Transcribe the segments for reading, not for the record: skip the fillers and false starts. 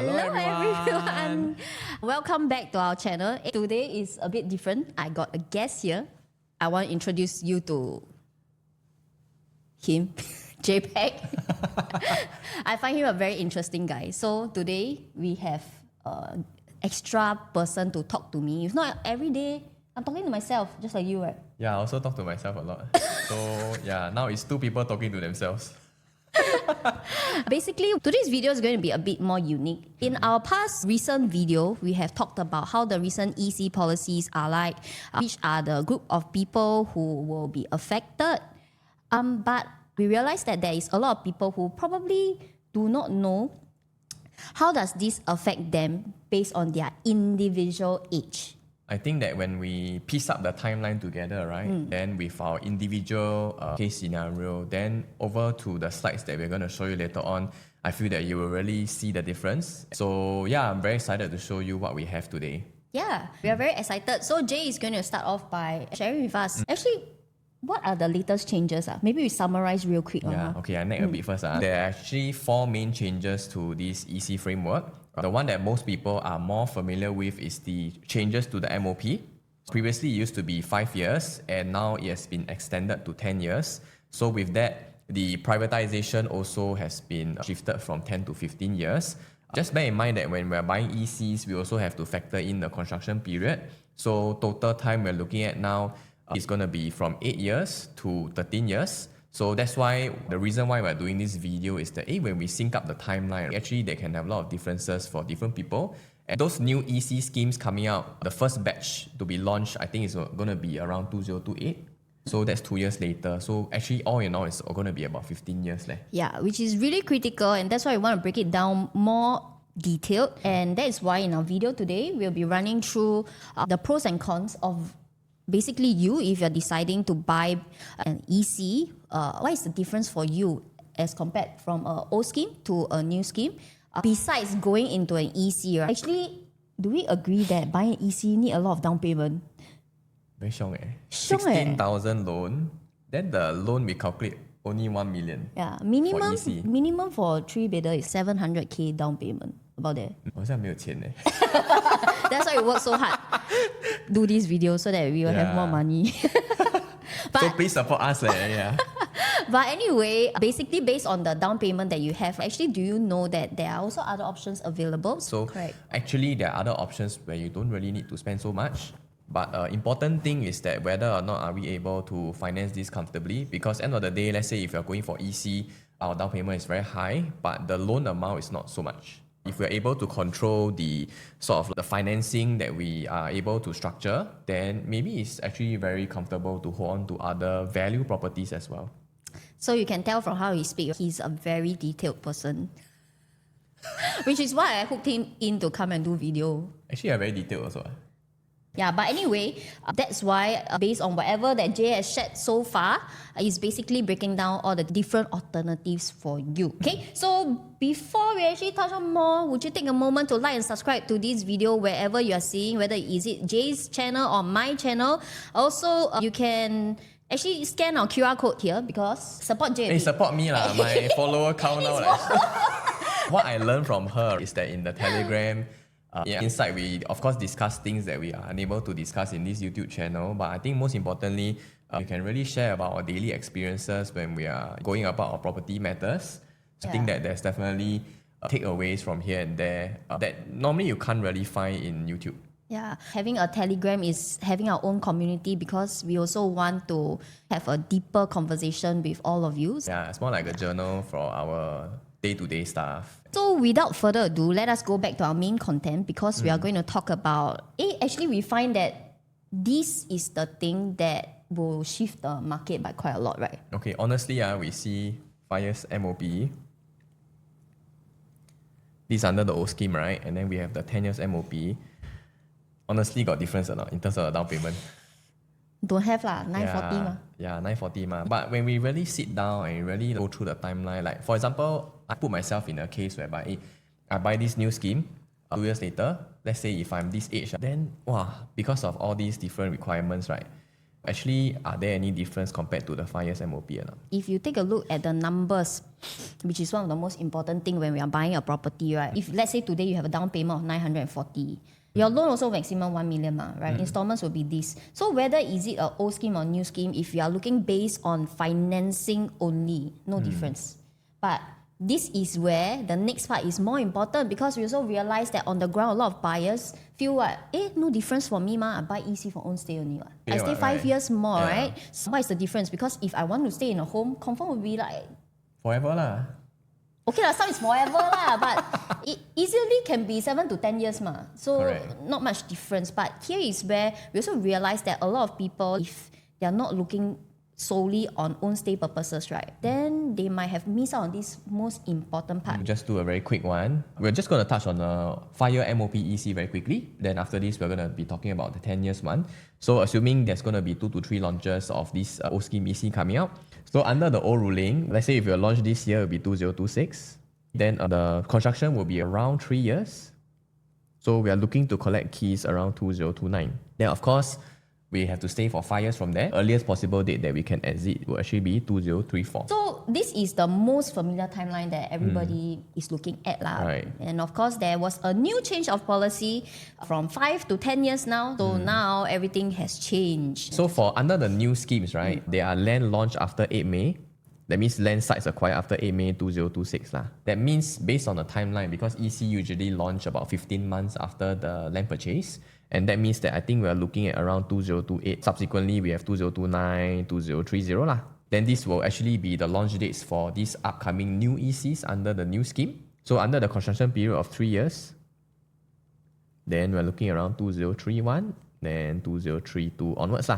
Hello everyone. Welcome back to our channel. Today is a bit different. I got a guest here. I want to introduce you to him, JPEG. I find him a very interesting guy. So today we have an extra person to talk to me. If not every day, I'm talking to myself, just like you, right? Yeah, I also talk to myself a lot. So yeah, now it's two people talking to themselves. Basically, today's video is going to be a bit more unique. In our past recent video, we have talked about how the recent EC policies are like, which are the group of people who will be affected. But we realized that there is a lot of people who probably do not know how does this affect them based on their individual age. I think that when we piece up the timeline together, right, then with our individual case scenario, then over to the slides that we're going to show you later on, I feel that you will really see the difference. So yeah, I'm very excited to show you what we have today. Yeah, we are very excited. So Jay is going to start off by sharing with us, actually, what are the latest changes? Maybe we summarize real quick. Yeah, okay, I nag a bit first. There are actually 4 main changes to this EC framework. The one that most people are more familiar with is the changes to the MOP. Previously, it used to be 5 years, and now it has been extended to 10 years. So with that, the privatization also has been shifted from 10 to 15 years. Just bear in mind that when we're buying ECs, we also have to factor in the construction period. So total time we're looking at now is going to be from 8 years to 13 years. So that's why the reason why we're doing this video is that when we sync up the timeline, actually they can have a lot of differences for different people. And those new EC schemes coming out, the first batch to be launched, I think is going to be around 2028. So that's 2 years later. So actually all in all, it's going to be about 15 years. Yeah, which is really critical, and that's why we want to break it down more detailed. And that is why in our video today, we'll be running through the pros and cons of basically you, if you're deciding to buy an EC, what is the difference for you as compared from an old scheme to a new scheme? Besides going into an EC, right? Actually, do we agree that buying an EC need a lot of down payment? Very strong 16,000 loan, then the loan we calculate only 1 million. Yeah, for EC. minimum for 3-bedder is 700k down payment. About that. 好像没有钱 That's why we work so hard. Do this video so that we will have more money. So please support us. Yeah. But anyway, basically based on the down payment that you have, actually do you know that there are also other options available? So correct. Actually there are other options where you don't really need to spend so much. But important thing is that whether or not are we able to finance this comfortably, because end of the day, let's say if you're going for EC, our down payment is very high, but the loan amount is not so much. If we're able to control the sort of the financing that we are able to structure, then maybe it's actually very comfortable to hold on to other value properties as well. So you can tell from how he speaks, he's a very detailed person. Which is why I hooked him in to come and do video. Actually, I'm very detailed also. Yeah, but anyway, that's why based on whatever that Jay has shared so far, is basically breaking down all the different alternatives for you. Okay, so before we actually touch on more, would you take a moment to like and subscribe to this video wherever you are seeing, whether is it Jay's channel or my channel. Also, you can actually scan our QR code here because support Jay. Hey, support me lah. My follower count now. What I learned from her is that in the Telegram, inside we of course discuss things that we are unable to discuss in this YouTube channel, but I think most importantly, we can really share about our daily experiences when we are going about our property matters. I think that there's definitely takeaways from here and there that normally you can't really find in YouTube. Yeah, having a Telegram is having our own community because we also want to have a deeper conversation with all of you. Yeah, it's more like a journal for our day-to-day stuff. So without further ado, let us go back to our main content because we are going to talk about, actually we find that this is the thing that will shift the market by quite a lot, right? Okay, honestly, we see 5 years MOP. This is under the old scheme, right? And then we have the 10 years MOP. Honestly, got difference or not in terms of the down payment? Don't have lah, 940 ma. Yeah, 940 ma. But when we really sit down and really go through the timeline, like for example, I put myself in a case whereby I buy this new scheme, 2 years later, let's say if I'm this age, then because of all these different requirements, right? Actually, are there any difference compared to the 5 years MOP or not? If you take a look at the numbers, which is one of the most important thing when we are buying a property, right? If let's say today you have a down payment of 940, your loan also maximum 1 million, right? Installments will be this. So whether is it an old scheme or new scheme, if you are looking based on financing only, no difference. But this is where the next part is more important, because we also realize that on the ground, a lot of buyers feel what, no difference for me, I buy EC for own stay only. What. I stay 5 years more, right? So what is the difference? Because if I want to stay in a home, confirm will be like... Forever lah. Okay, some is forever lah, but it easily can be 7 to 10 years So not much difference. But here is where we also realize that a lot of people, if they are not looking solely on own stay purposes, right, then they might have missed out on this most important part. Just do a very quick one. We're just going to touch on the 5-year MOP EC very quickly. Then after this, we're going to be talking about the 10 years one. So assuming there's going to be 2 to 3 launches of this old scheme EC coming out. So under the old ruling, let's say if you're launched this year, it will be 2026. Then the construction will be around 3 years. So we are looking to collect keys around 2029. Then of course, we have to stay for 5 years from there. Earliest possible date that we can exit will actually be 2034. So this is the most familiar timeline that everybody is looking at. Right. And of course, there was a new change of policy from 5 to 10 years now. So now everything has changed. So for under the new schemes, right, they are land launched after 8 May. That means land sites acquired after 8 May 2026. That means based on the timeline, because EC usually launch about 15 months after the land purchase. And that means that I think we are looking at around 2028. Subsequently, we have 2029, 2030 Then this will actually be the launch dates for these upcoming new ECs under the new scheme. So under the construction period of 3 years, then we're looking around 2031, then 2032 onwards.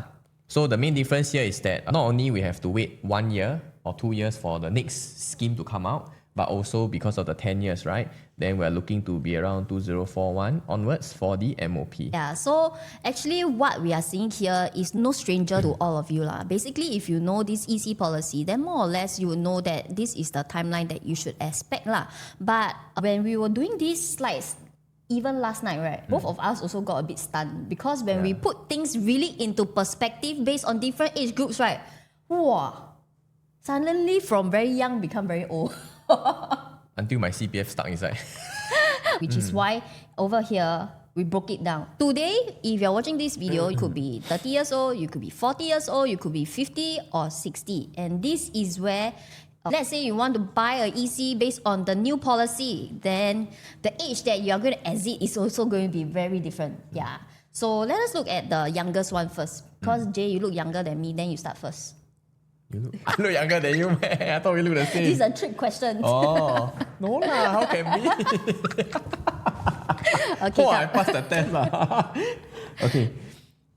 So the main difference here is that not only we have to wait 1 year or 2 years for the next scheme to come out, but also because of the 10 years, right? Then we're looking to be around 2041 onwards for the MOP. Yeah, so actually what we are seeing here is no stranger to all of you. Basically, if you know this EC policy, then more or less you will know that this is the timeline that you should expect. But when we were doing these slides, even last night, right, both of us also got a bit stunned, because when we put things really into perspective based on different age groups, right, suddenly from very young become very old. Until my CPF stuck inside. Which is why over here, we broke it down. Today, if you're watching this video, you could be 30 years old, you could be 40 years old, you could be 50 or 60. And this is where, let's say you want to buy an EC based on the new policy, then the age that you're going to exit is also going to be very different. Yeah. So let us look at the youngest one first. Because Jay, you look younger than me, then you start first. I look younger than you, man. I thought we look the same. These are trick questions. Oh, no lah. How can be? Okay, I passed the test Okay.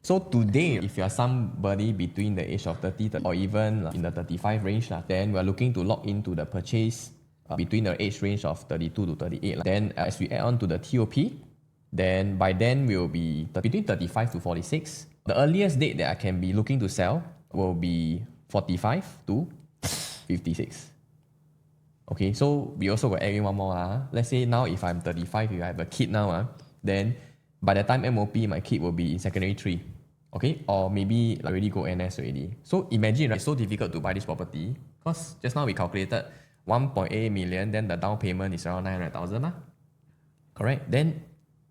So today, if you are somebody between the age of 30 or even in the 35 range, then we're looking to lock into the purchase between the age range of 32 to 38. Then as we add on to the TOP, then by then we'll be between 35 to 46. The earliest date that I can be looking to sell will be 45 to 56. Okay, so we also got add in one more. Let's say now if I'm 35, if I have a kid now, then by the time MOP, my kid will be in secondary 3. Okay, or maybe already go NS already. So imagine, right, it's so difficult to buy this property, because just now we calculated 1.8 million, then the down payment is around 900,000. Correct? Then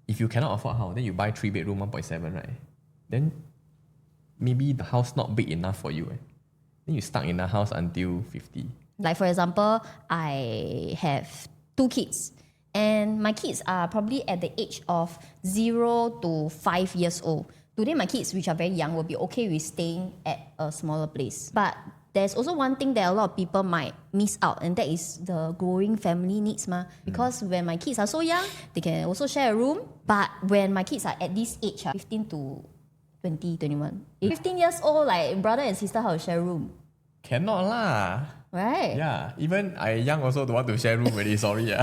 if you cannot afford how, then you buy 3-bedroom 1.7, right? Then maybe the house not big enough for you. Then you stuck in the house until 50. Like for example, I have 2 kids. And my kids are probably at the age of 0 to 5 years old. Today, my kids, which are very young, will be okay with staying at a smaller place. But there's also one thing that a lot of people might miss out, and that is the growing family needs. Because when my kids are so young, they can also share a room. But when my kids are at this age, 15 to 20, 21. 15 years old, like brother and sister, how to share a room? Cannot lah. Right? Yeah, even I young also don't want to share room already, sorry.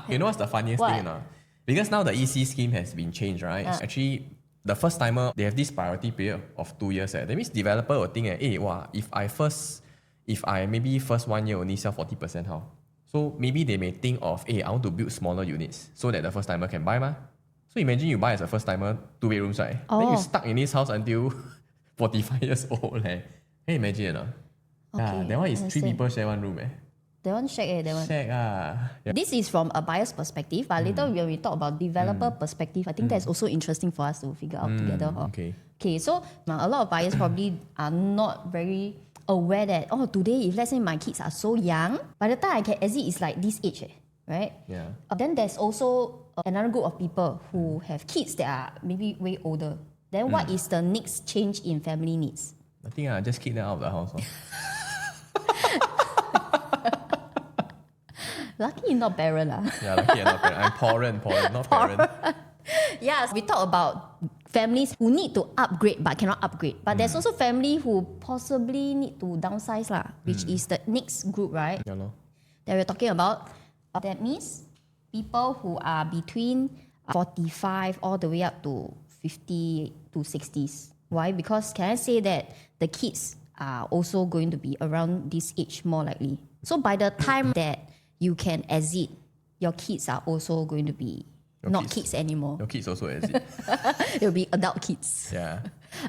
You know what's the funniest thing? Because now the EC scheme has been changed, right? Actually, the first timer, they have this priority period of 2 years. That means developer will think, if I maybe first 1 year only sell 40%, how? So maybe they may think of, I want to build smaller units so that the first timer can buy. So imagine you buy as a first timer, 2 bedrooms, right? Then Oh. you stuck in this house until 45 years old. Can you imagine or not? Okay, That one is 3 understand. people share one room. That one shag that one. Shag. Yeah. This is from a buyer's perspective, but later when we talk about developer perspective, I think that's also interesting for us to figure out together. Okay. Okay, so a lot of buyers probably are not very aware that, today, if let's say my kids are so young, by the time I can exit, it's like this age, right? Yeah. Then there's also another group of people who have kids that are maybe way older. Then what is the next change in family needs? I think I just kick them out of the house. Lucky you're not parent. Yeah, lucky I'm not parent. I'm parent, not parent. Yeah, we talk about families who need to upgrade but cannot upgrade. But there's also family who possibly need to downsize, which is the next group, right? Yeah, no. That we're talking about. That means people who are between 45 all the way up to 50 to 60s. Why? Because can I say that the kids are also going to be around this age more likely. So by the time that you can exit, your kids are also going to be not kids anymore. Your kids also exit. It'll be adult kids, Yeah.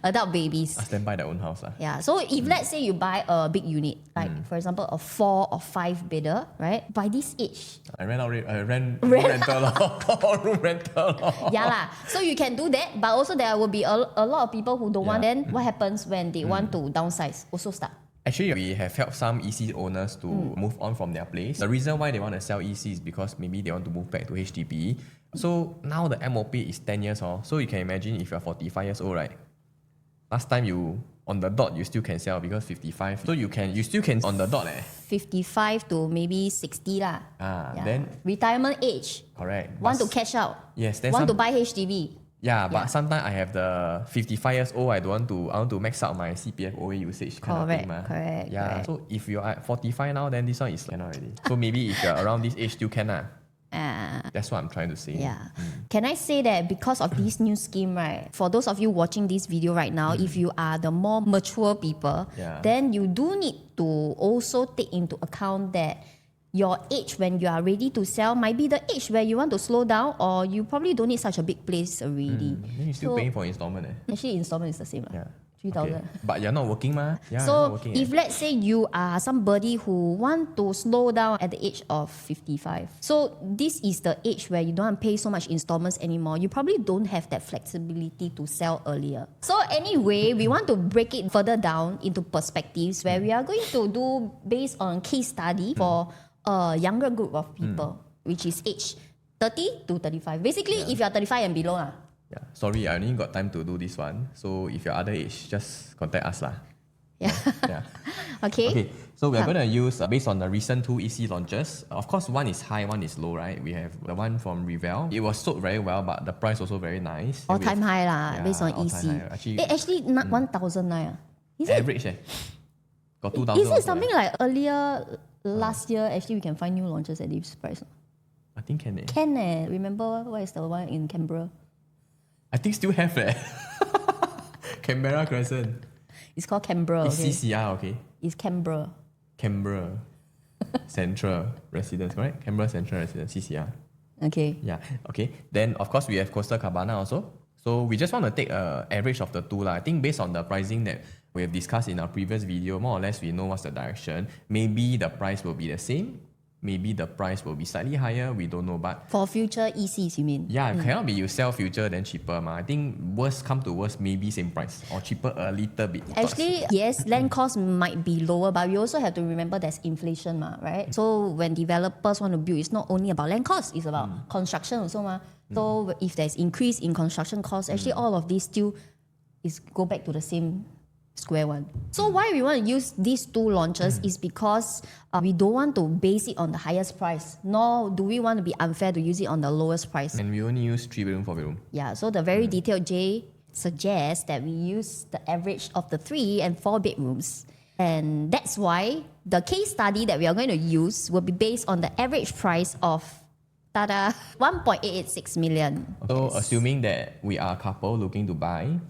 adult babies. Ask them buy their own house. Yeah. So if let's say you buy a big unit, like for example a 4 or 5 bedder, right? By this age, I rent room rental. Room rental. yeah lah. So you can do that, but also there will be a lot of people who don't want. Then what happens when they want to downsize? Also start. Actually, we have helped some EC owners to move on from their place. The reason why they want to sell EC is because maybe they want to move back to HDB. So now the MOP is 10 years. So you can imagine if you're 45 years old, right? Last time you, on the dot, you still can sell because 55. So you still can on the dot. 55 to maybe 60 lah. Then retirement age. Correct. Want to cash out. Yes. Then Want to buy HDB. Yeah, but sometimes I have the 55 years old, I want to max out my CPF OA usage kind of thing. Correct. Yeah, so if you're at 45 now, then this one is cannot already. So maybe if you're around this age, still can. That's what I'm trying to say. Yeah. Can I say that because of this new scheme, right? For those of you watching this video right now, if you are the more mature people, then you do need to also take into account that your age when you are ready to sell might be the age where you want to slow down, or you probably don't need such a big place already. Then you're still paying for installment. Actually, installment is the same. Yeah. 3,000. Okay. But you're not working, ma. Yeah, So you're not working, if let's say you are somebody who want to slow down at the age of 55, so this is the age where you don't pay so much installments anymore. You probably don't have that flexibility to sell earlier. So anyway, we want to break it further down into perspectives where we are going to do based on case study for a younger group of people, which is age 30 to 35. Basically, if you are 35 and below. Yeah. Sorry, I only got time to do this one. So if you're other age, just contact us. Yeah. Yeah. Okay. So we're going to use, based on the recent 2 EC launches. Of course, one is high, one is low, right? We have the one from Revel. It was sold very well, but the price also very nice. All time high lah, based on all-time EC. high. Actually, not 1,009. Is it? Average, got 2,000. Is it something like earlier last year? Actually, we can find new launches at this price. I think can. Can remember what is the one in Canberra? I think still have Canberra Crescent. It's called Canberra. It's Okay. CCR, okay. It's Canberra. Canberra Central Residence, correct? Canberra Central Residence, CCR. Okay. Yeah, okay. Then, of course, we have Coastal Cabana also. So we just want to take an average of the two. I think based on the pricing that we have discussed in our previous video, more or less we know what's the direction. Maybe the price will be the same. Maybe the price will be slightly higher. We don't know. But For future ECs, you mean? yeah, it cannot be you sell future then cheaper. I think worst come to worst, maybe same price or cheaper a little bit. Actually, yes, land cost might be lower, but we also have to remember there's inflation, right? So when developers want to build, it's not only about land cost, it's about construction also. So if there's increase in construction costs, actually all of these still is go back to the same square one. So why we want to use these 2 launches is because we don't want to base it on the highest price, nor do we want to be unfair to use it on the lowest price. And we only use 3 bedroom, 4 bedroom. Yeah, so the very detailed J suggests that we use the average of the 3 and 4 bedrooms. And that's why the case study that we are going to use will be based on the average price of 1.886 million. So assuming that we are a couple looking to buy,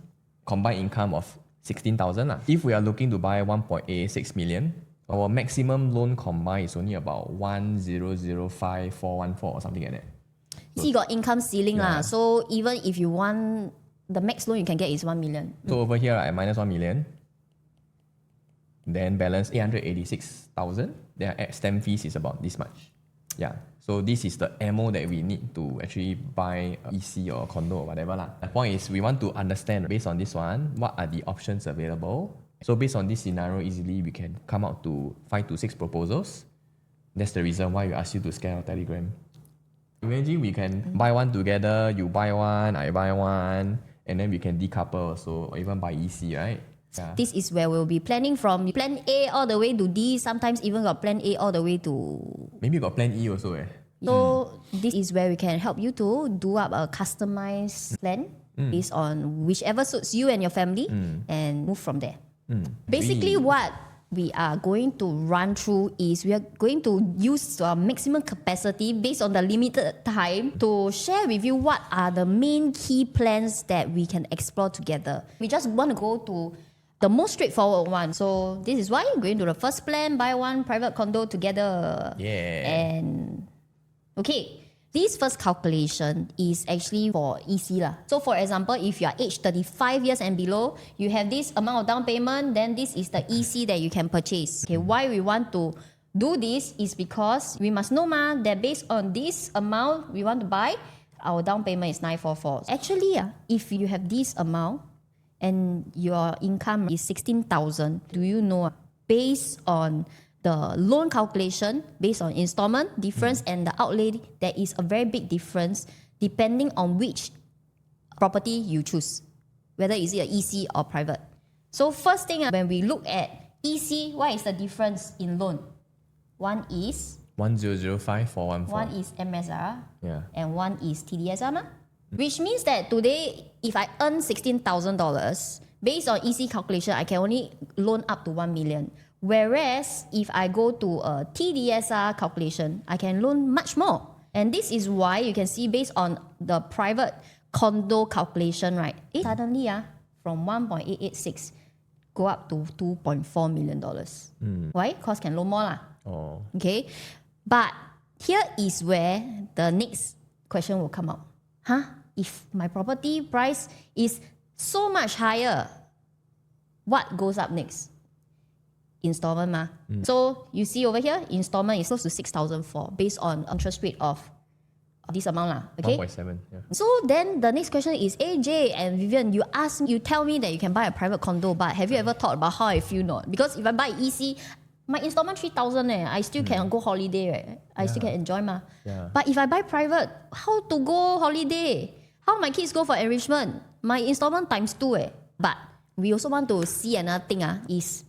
combined income of 16,000. If we are looking to buy 1.86 million, our maximum loan combined is only about 1,005,414 or something like that. See, you got income ceiling lah. So even if you want, the max loan you can get is 1 million. So over here, I minus 1 million. Then balance 886,000. Then stamp fees is about this much. Yeah. So this is the ammo that we need to actually buy a EC or a condo or whatever lah. The point is we want to understand based on this one, what are the options available. So based on this scenario, easily we can come out to 5 to 6 proposals. That's the reason why we ask you to scan our Telegram. Imagine we can buy one together, you buy one, I buy one, and then we can decouple also, or even buy EC, right? Yeah. This is where we'll be planning from plan A all the way to D, sometimes even got plan A all the way to... Maybe you got plan E also So this is where we can help you to do up a customized plan based on whichever suits you and your family and move from there. Basically what we are going to run through is we are going to use our maximum capacity based on the limited time to share with you what are the main key plans that we can explore together. We just want to go to the most straightforward one. So this is why we're going to the first plan, buy one private condo together. Yeah. And okay, this first calculation is actually for EC lah. So for example, if you are aged 35 years and below, you have this amount of down payment, then this is the EC that you can purchase. Okay, why we want to do this is because we must know that based on this amount we want to buy, our down payment is 944. Actually, if you have this amount and your income is 16,000, do you know based on the loan calculation, based on installment difference and the outlay, there is a very big difference depending on which property you choose, whether is it an EC or private. So first thing, when we look at EC, what is the difference in loan? One is 1005 414. one is MSR and one is TDSR. Which means that today, if I earn $16,000, based on EC calculation, I can only loan up to 1 million. Whereas if I go to a TDSR calculation, I can loan much more. And this is why you can see based on the private condo calculation, right? Suddenly, from 1.886 go up to $2.4 million. Why? Because can loan more lah. Oh. Okay. But here is where the next question will come out. If my property price is so much higher, what goes up next? Installment. So you see over here, installment is close to 6,004 based on interest rate of this amount. Okay? 1.7. Yeah. So then the next question is, AJ and Vivian, you tell me that you can buy a private condo, but have you ever thought about how I feel not? Because if I buy EC, my installment 3,000 I still can go holiday, right? I still can enjoy But if I buy private, how to go holiday? How my kids go for enrichment? My installment times 2 But we also want to see another thing is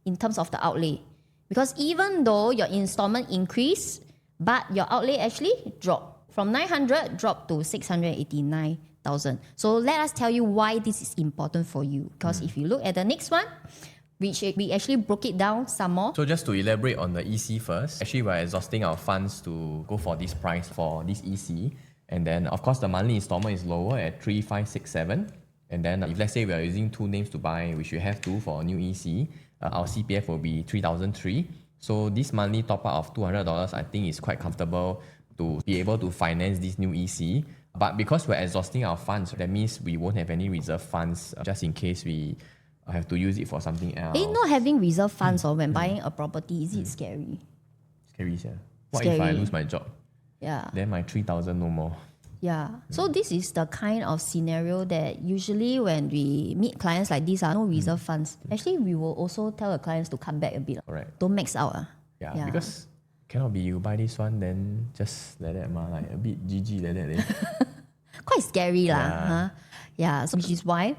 in terms of the outlay. Because even though your installment increase, but your outlay actually dropped. From 900 dropped to 689,000. So let us tell you why this is important for you. Because if you look at the next one, which we actually broke it down some more. So just to elaborate on the EC first, actually we're exhausting our funds to go for this price for this EC. And then of course the monthly installment is lower at 3,567. And then if let's say we are using 2 names to buy, which we have to for a new EC, our CPF will be 3,003. So this monthly top up of $200 I think is quite comfortable to be able to finance this new EC. But because we're exhausting our funds, that means we won't have any reserve funds just in case we have to use it for something else. Not having reserve funds or when buying a property, is it scary? Scary, yeah. What if I lose my job? Yeah. Then my 3,000 no more. Yeah. So this is the kind of scenario that usually when we meet clients like this, no reserve funds. Actually, we will also tell the clients to come back a bit. Correct. Don't max out. Yeah, because cannot be you buy this one, then just like that, like a bit GG like that. Quite scary lah. Yeah. So which is why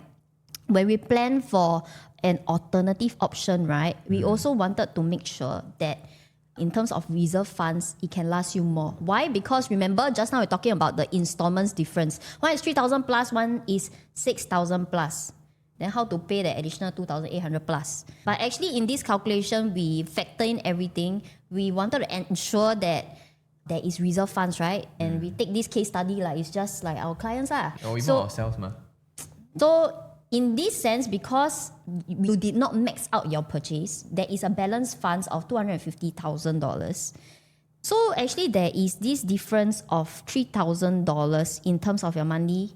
when we plan for an alternative option, right, we also wanted to make sure that in terms of reserve funds, it can last you more. Why? Because remember, just now we're talking about the installments difference. One is 3,000 plus, one is 6,000 plus. Then how to pay the additional 2,800 plus. But actually in this calculation, we factor in everything. We wanted to ensure that there is reserve funds, right? And we take this case study like it's just like our clients. Or even ourselves. So in this sense, because you did not max out your purchase, there is a balance funds of $250,000. So actually there is this difference of $3,000 in terms of your monthly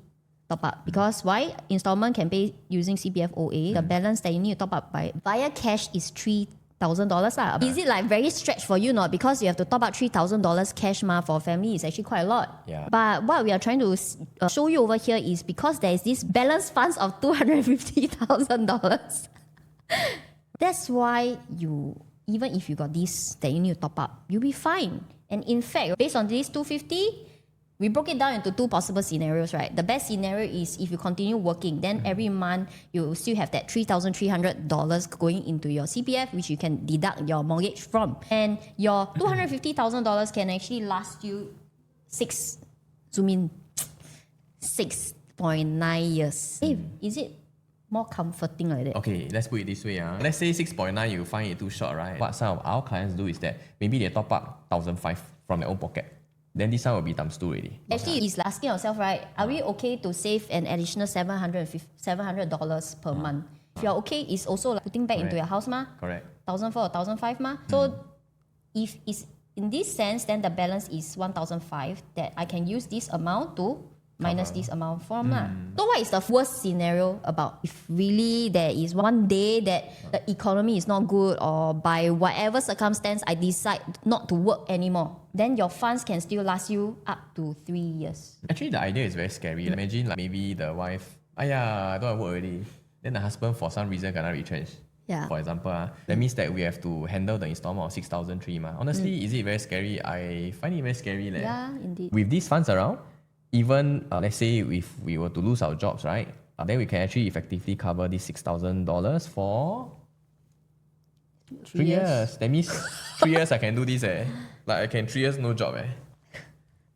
top up. Because why? Installment can pay using CPF OA. The balance that you need to top up via cash is $3,000 lah. Is it like very stretched for you? Not because you have to top up $3,000 cash for a family is actually quite a lot. Yeah. But what we are trying to show you over here is because there is this balance funds of $250,000. That's why even if you got this that you need to top up, you'll be fine. And in fact, based on this 250, we broke it down into two possible scenarios, right? The best scenario is if you continue working, then every month you still have that $3,300 going into your CPF, which you can deduct your mortgage from. And your $250,000 can actually last you 6.9 years. Hey, is it more comforting like that? Okay, let's put it this way. Let's say 6.9, you find it too short, right? What some of our clients do is that maybe they top up 1,500 from their own pocket. Then this one will be times 2 already. Actually, it's asking yourself, right? Are we okay to save an additional $700 per month? If you're okay, it's also like putting back into your house, Correct. 1,400 or 1,500. So if it's in this sense, then the balance is 1,500 that I can use this amount to minus this amount from. So what is the worst scenario about if really there is one day that the economy is not good or by whatever circumstance I decide not to work anymore? Then your funds can still last you up to 3 years. Actually, the idea is very scary. Imagine like maybe the wife, I don't want to work already. Then the husband for some reason cannot retrench. Yeah. For example, that means that we have to handle the installment of 6,300. Honestly, is it very scary? I find it very scary. Yeah, indeed. With these funds around, even let's say if we were to lose our jobs, right? Then we can actually effectively cover these $6,000 for 3 years. That means 3 years I can do this. Like I can 3 years no job.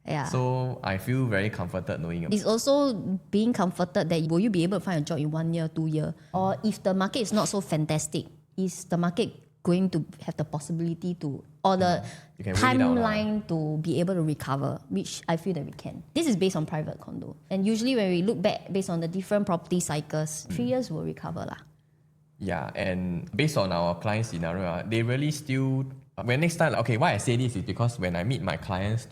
Yeah. So I feel very comforted knowing about It's also being comforted that will you be able to find a job in 1 year, 2 years? Or if the market is not so fantastic, is the market going to have the possibility to, or the You can wait it out, timeline to be able to recover, which I feel that we can. This is based on private condo. And usually when we look back based on the different property cycles, 3 years will recover lah. Yeah, and based on our client scenario, they really still, when next time, okay, why I say this is because when I meet my clients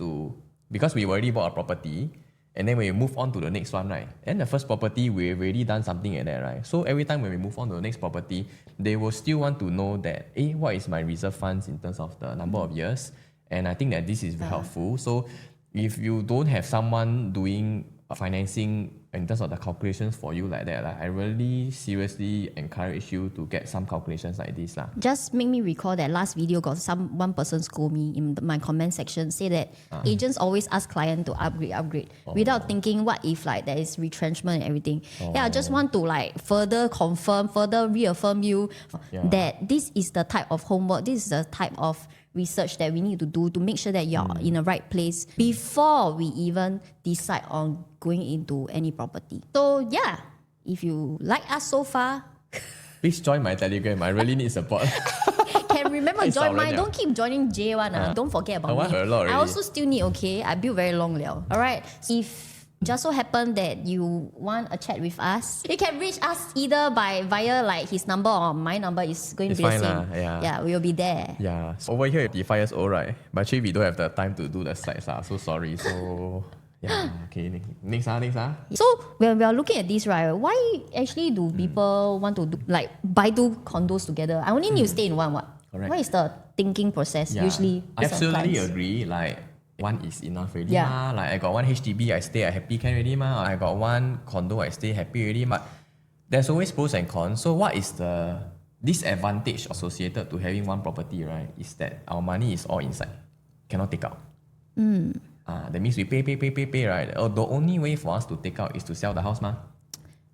because we already bought a property, and then when we move on to the next one, right? And the first property, we've already done something like that, right? So every time when we move on to the next property, they will still want to know that, what is my reserve funds in terms of the number of years? And I think that this is very helpful. So if you don't have someone doing financing in terms of the calculations for you like that, I really seriously encourage you to get some calculations like this. Just make me recall that last video got one person scold me in my comment section, say that agents always ask client to upgrade without thinking what if like there is retrenchment and everything. Yeah, I just want to like further reaffirm you that this is the type of homework, this is the type of research that we need to do to make sure that you're in the right place before we even decide on going into any property. So yeah, if you like us so far, please join my Telegram. I really need support. can remember join mine. Don't keep joining J one. Don't forget about me. I also still need, okay? I built very long liao. Alright. If just so happen that you want a chat with us, you can reach us either via like his number or my number is going to be the same. Yeah, we will be there. Yeah. So over here, 55 years old, right? But actually, we don't have the time to do the slides. So sorry. So yeah. Okay. Next. So when we are looking at this, right? Why actually do people want to buy two condos together? I only need to stay in one. What? Correct. What is the thinking process usually? I absolutely agree. Like one is enough already. Like I got one HDB, I stay happy can already. I got one condo, I stay happy already. But there's always pros and cons. So what is the disadvantage associated to having one property, right? Is that our money is all inside, cannot take out. That means we pay, right? The only way for us to take out is to sell the house,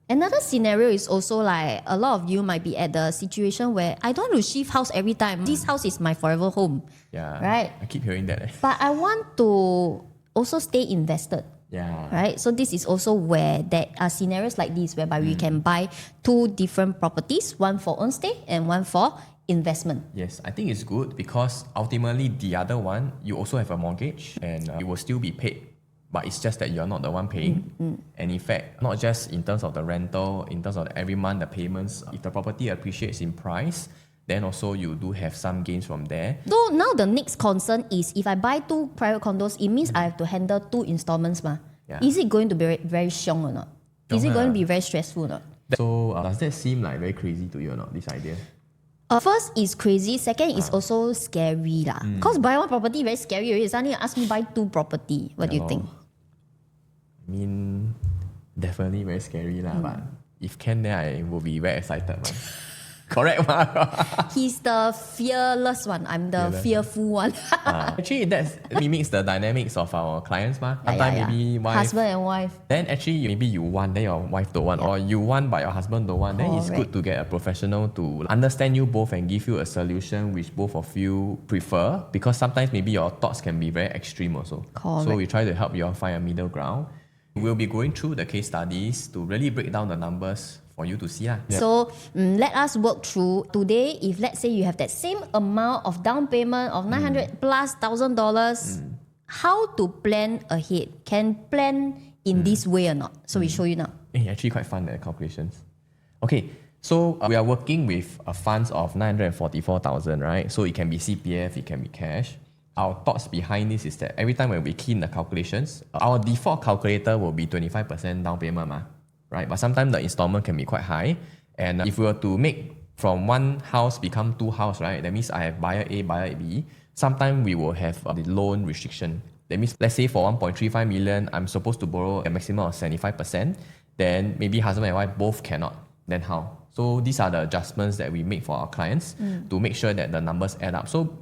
Another scenario is also like a lot of you might be at the situation where I don't want to shift house every time. This house is my forever home. Yeah. Right? I keep hearing that. But I want to also stay invested. Yeah. Right? So this is also where there are scenarios like this whereby we can buy two different properties, one for own stay and one for investment. Yes, I think it's good because ultimately the other one, you also have a mortgage and you will still be paid. But it's just that you're not the one paying. And in fact, not just in terms of the rental, in terms of every month, the payments, if the property appreciates in price, Then also you do have some gains from there. Though now the next concern is if I buy 2 private condos, it means I have to handle 2 installments. Yeah. Is it going to be very xiong or not? Is it going to be very stressful or not? So does that seem like very crazy to you or not, this idea? First is crazy, second is also scary. Because buy one property very scary already. Suddenly ask me buy 2 property. What do you think? I mean, definitely very scary but if can, then I will be very excited. Correct, He's the fearless one. I'm the fearful one. Actually, that mimics the dynamics of our clients. Sometimes maybe wife, husband and wife. then actually maybe you want, then your wife don't want, or you want but your husband don't want. Then it's good to get a professional to understand you both and give you a solution which both of you prefer. Because sometimes maybe your thoughts can be very extreme also. Correct. So we try to help you all find a middle ground. We'll be going through the case studies to really break down the numbers for you to see. So let us work through today. If let's say you have that same amount of down payment of $900 plus $1,000, how to plan ahead? Can plan in this way or not? So we show you now. Actually quite fun, the calculations. Okay, so we are working with funds of 944,000, right? So it can be CPF, it can be cash. Our thoughts behind this is that every time when we key in the calculations, our default calculator will be 25% down payment, right? But sometimes the installment can be quite high. And if we were to make from one house become 2 houses, right? That means I have buyer A, buyer B. Sometimes we will have the loan restriction. That means, let's say for 1.35 million, I'm supposed to borrow a maximum of 75%. Then maybe husband and wife both cannot. Then how? So these are the adjustments that we make for our clients to make sure that the numbers add up. So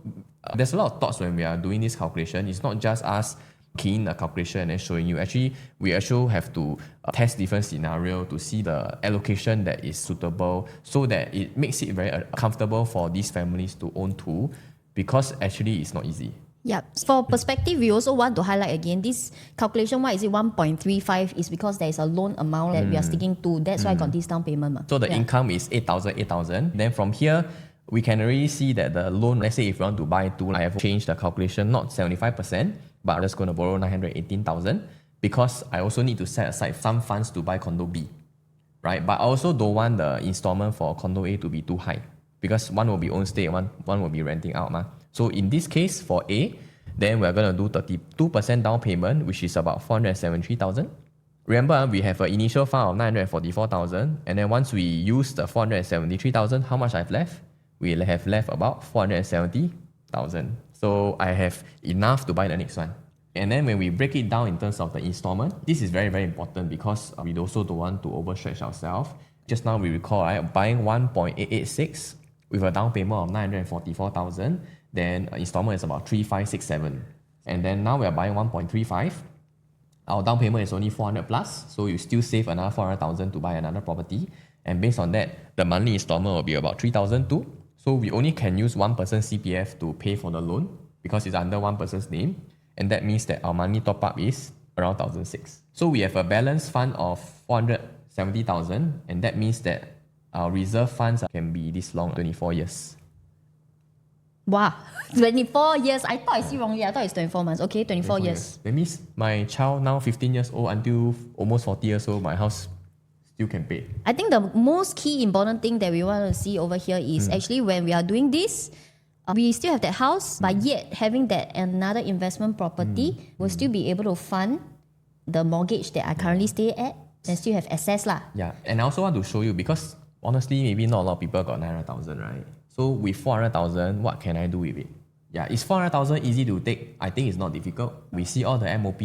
there's a lot of thoughts when we are doing this calculation. It's not just us keying the calculation and then showing you. Actually, we actually have to test different scenarios to see the allocation that is suitable so that it makes it very comfortable for these families to own too, because actually it's not easy. Yeah. For perspective, we also want to highlight again, this calculation, why is it 1.35 is because there is a loan amount that we are sticking to. That's why I got this down payment. So the income is 8,000. Then from here, we can already see that the loan, let's say if you want to buy 2, I have changed the calculation, not 75%, but I'm just going to borrow 918,000 because I also need to set aside some funds to buy condo B, right? But I also don't want the installment for condo A to be too high because one will be own stay, one will be renting out. So in this case, for A, then we're going to do 32% down payment, which is about 473,000. Remember, we have an initial fund of 944,000, and then once we use the 473,000, how much I've left? We have left about 470,000. So I have enough to buy the next one. And then when we break it down in terms of the installment, this is very, very important because we also don't want to overstretch ourselves. Just now we recall, right, buying 1.886 with a down payment of 944,000, then installment is about 3,567. And then now we are buying 1.35. Our down payment is only 400 plus, so you still save another 400,000 to buy another property. And based on that, the monthly installment will be about 3,000 too. So we only can use one person's CPF to pay for the loan because it's under one person's name. And that means that our monthly top up is around 1,600. So we have a balance fund of 470,000, and that means that our reserve funds can be this long, 24 years. Wow, 24 years. I thought I see wrongly. I thought it's 24 months. Okay, 24 years. That means my child now 15 years old until almost 40 years old, my house still can pay. I think the most key important thing that we want to see over here is actually when we are doing this, we still have that house, but yet having that another investment property will still be able to fund the mortgage that I currently stay at and still have access lah. Yeah, and I also want to show you because honestly, maybe not a lot of people got 900,000, right? So with 400,000, what can I do with it? Yeah, is 400,000 easy to take? I think it's not difficult. We see all the MOP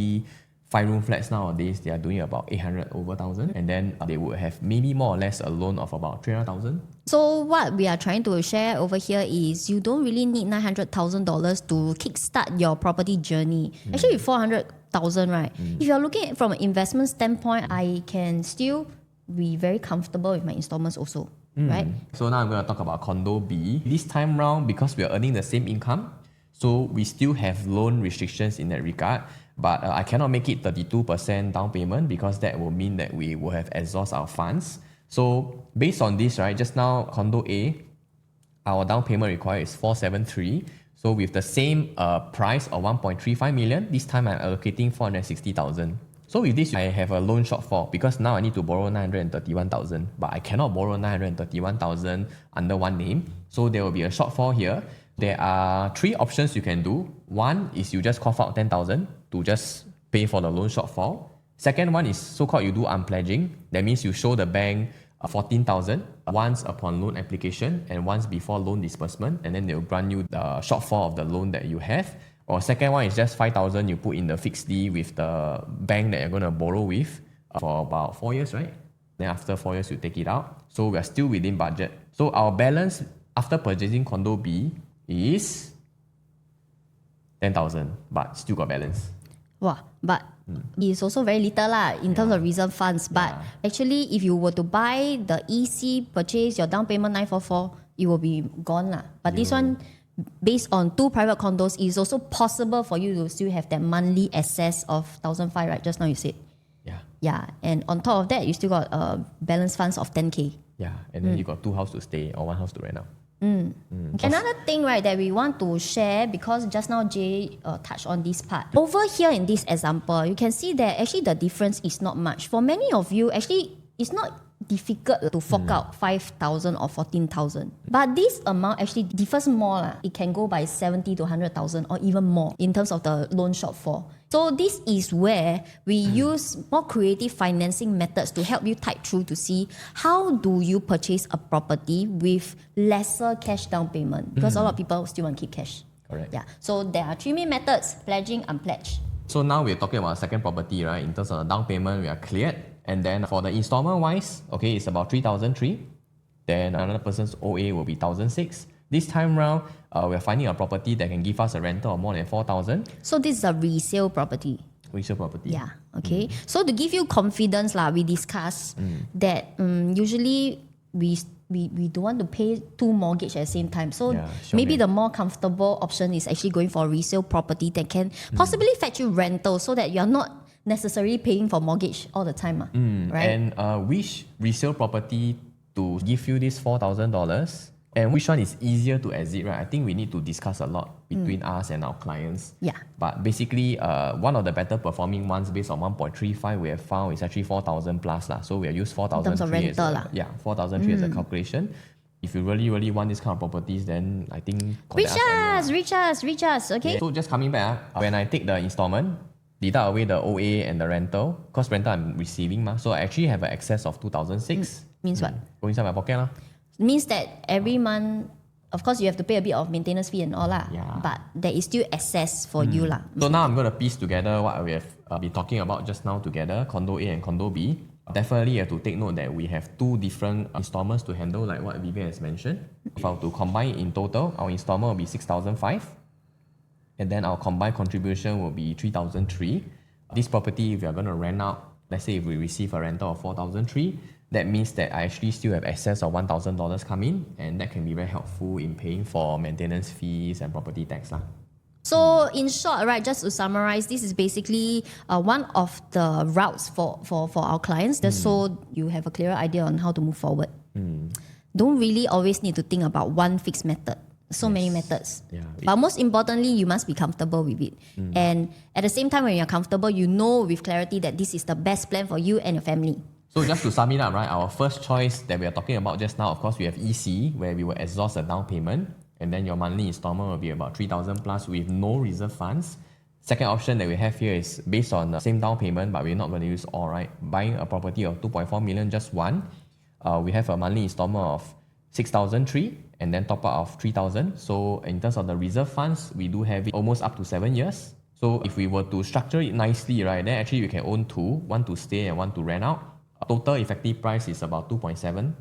5-room flats nowadays, they are doing about 800 over 1,000, and then they would have maybe more or less a loan of about 300,000. So what we are trying to share over here is you don't really need $900,000 to kickstart your property journey. Actually, with 400,000, right? If you're looking at from an investment standpoint, I can still be very comfortable with my installments also, right? So now I'm going to talk about condo B. This time round, because we are earning the same income, so we still have loan restrictions in that regard. But I cannot make it 32% down payment because that will mean that we will have exhaust our funds. So based on this, right, just now condo A, our down payment required is 473. So with the same price of 1.35 million, this time I'm allocating 460,000. So with this, I have a loan shortfall because now I need to borrow 931,000, but I cannot borrow 931,000 under one name. So there will be a shortfall here. There are three options you can do. One is you just cough out 10,000 to just pay for the loan shortfall. Second one is so-called you do unpledging. That means you show the bank 14,000 once upon loan application and once before loan disbursement, and then they'll grant you the shortfall of the loan that you have. Or second one is just 5,000 you put in the fixed D with the bank that you're going to borrow with for about 4 years, right? Then after 4 years, you take it out. So we are still within budget. So our balance after purchasing Condo B is 10,000, but still got balance. Wow, but it's also very little lah in terms of reserve funds. But actually, if you were to buy the EC purchase, your down payment 944, it will be gone lah. But this one, based on 2 private condos, it is also possible for you to still have that monthly excess of 1,500, right? Just now you said. Yeah. Yeah, and on top of that, you still got balance funds of 10K. Yeah, and then you got 2 houses to stay or 1 house to rent out. Another thing, right, that we want to share, because just now Jay touched on this part. Over here in this example, you can see that actually the difference is not much. For many of you, actually, it's not difficult to fork out 5,000 or 14,000. But this amount actually differs more. It can go by 70 to 100,000 or even more in terms of the loan shortfall. So this is where we use more creative financing methods to help you type through to see how do you purchase a property with lesser cash down payment, because a lot of people still want to keep cash. Correct. Yeah. So there are 3 main methods: pledging, unpledged. So now we're talking about a second property, right? In terms of the down payment, we are cleared. And then for the installment wise, okay, it's about 3,003. Then another person's OA will be 1,006. This time round, we're finding a property that can give us a rental of more than 4,000. So this is a resale property. Resale property. Yeah. Okay. So to give you confidence, we discussed that usually we don't want to pay 2 mortgage at the same time. So maybe the more comfortable option is actually going for a resale property that can possibly fetch you rental, so that you're not necessarily paying for mortgage all the time, right? And which resale property to give you this $4,000, and which one is easier to exit, right? I think we need to discuss a lot between us and our clients. Yeah. But basically, one of the better performing ones based on 1.35 we have found is actually 4,000 plus lah. So we have used 4,003 as a, 4,003 as a calculation. If you really, really want this kind of properties, then I think reach us. Okay. So just coming back, when I take the installment, deduct away the OA and the rental, because rental I'm receiving so I actually have an excess of 2,006. Means what? Go inside my pocket lah. Means that every month, of course, you have to pay a bit of maintenance fee and all lah. Yeah. But there is still access for you lah. So now I'm going to piece together what we have been talking about just now together, Condo A and Condo B. Definitely you have to take note that we have 2 different installments to handle, like what Vivian has mentioned. If I were to combine in total, our installment will be 6,005. And then our combined contribution will be 3,003. This property, if you're going to rent out, let's say if we receive a rental of 4,003, that means that I actually still have excess of $1,000 come in, and that can be very helpful in paying for maintenance fees and property tax lah. So in short, right, just to summarize, this is basically one of the routes for our clients, just so you have a clearer idea on how to move forward. Don't really always need to think about one fixed method. So many methods. Yeah. But most importantly, you must be comfortable with it. And at the same time, when you're comfortable, you know with clarity that this is the best plan for you and your family. So just to sum it up, right, our first choice that we are talking about just now, of course, we have EC, where we will exhaust the down payment, and then your monthly installment will be about 3,000 plus with no reserve funds. Second option that we have here is based on the same down payment, but we're not going to use all, right? Buying a property of 2.4 million, just one. We have a monthly installment of 6,003 and then top up of 3,000. So in terms of the reserve funds, we do have it almost up to 7 years. So if we were to structure it nicely, right, then actually we can own 2, one to stay and one to rent out. Total effective price is about 2.7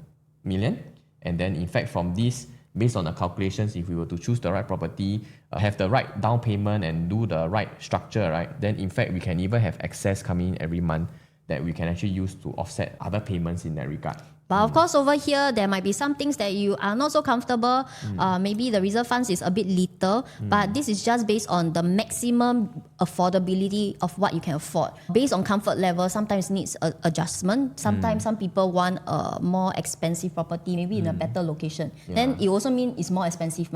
million. And then in fact from this, based on the calculations, if we were to choose the right property, have the right down payment and do the right structure, right, then in fact we can even have excess coming in every month that we can actually use to offset other payments in that regard. But of course, over here, there might be some things that you are not so comfortable. Maybe the reserve funds is a bit little, but this is just based on the maximum affordability of what you can afford. Based on comfort level, sometimes needs adjustment. Sometimes some people want a more expensive property, maybe in a better location. Then it also means it's more expensive.